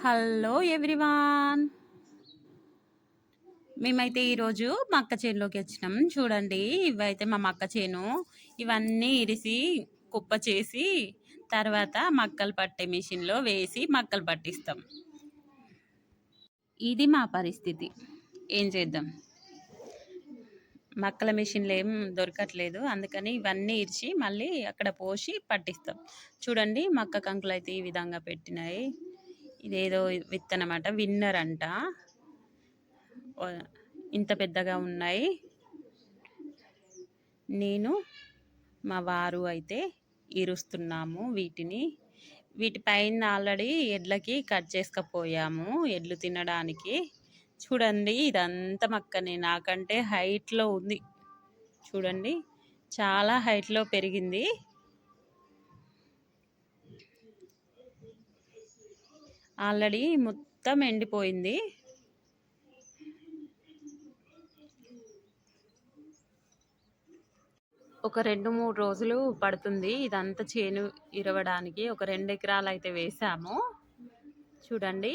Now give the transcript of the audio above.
Hello everyone. మేమైతే ఈరోజు మక్క చేనులోకి వచ్చినాం. చూడండి, ఇవైతే మా మక్క చేను. ఇవన్నీ ఇరిసి కుప్ప చేసి తర్వాత మక్కలు పట్టే మిషన్లో వేసి మక్కలు పట్టిస్తాం. ఇది మా పరిస్థితి. ఏం చేద్దాం, మక్కల మిషన్లు ఏం దొరకట్లేదు. అందుకని ఇవన్నీ ఇరిచి మళ్ళీ అక్కడ పోసి పట్టిస్తాం. చూడండి, మక్క కంకులు అయితే ఈ విధంగా పెట్టినాయి. ఇదేదో విత్తనమాట, విన్నర్ అంట. ఇంత పెద్దగా ఉన్నాయి. నేను మా వారు అయితే ఇరుస్తున్నాము వీటిని. వీటిపైన ఆల్రెడీ ఎడ్లకి కట్ చేసుకపోయాము, ఎడ్లు తినడానికి. చూడండి, ఇదంతా మక్కనే, నాకంటే హైట్లో ఉంది. చూడండి, చాలా హైట్లో పెరిగింది. ఆల్రెడీ మొత్తం ఎండిపోయింది. ఒక 2-3 రోజులు పడుతుంది ఇదంతా చేను ఇరవడానికి. ఒక 2 ఎకరాలు అయితే వేసాము. చూడండి,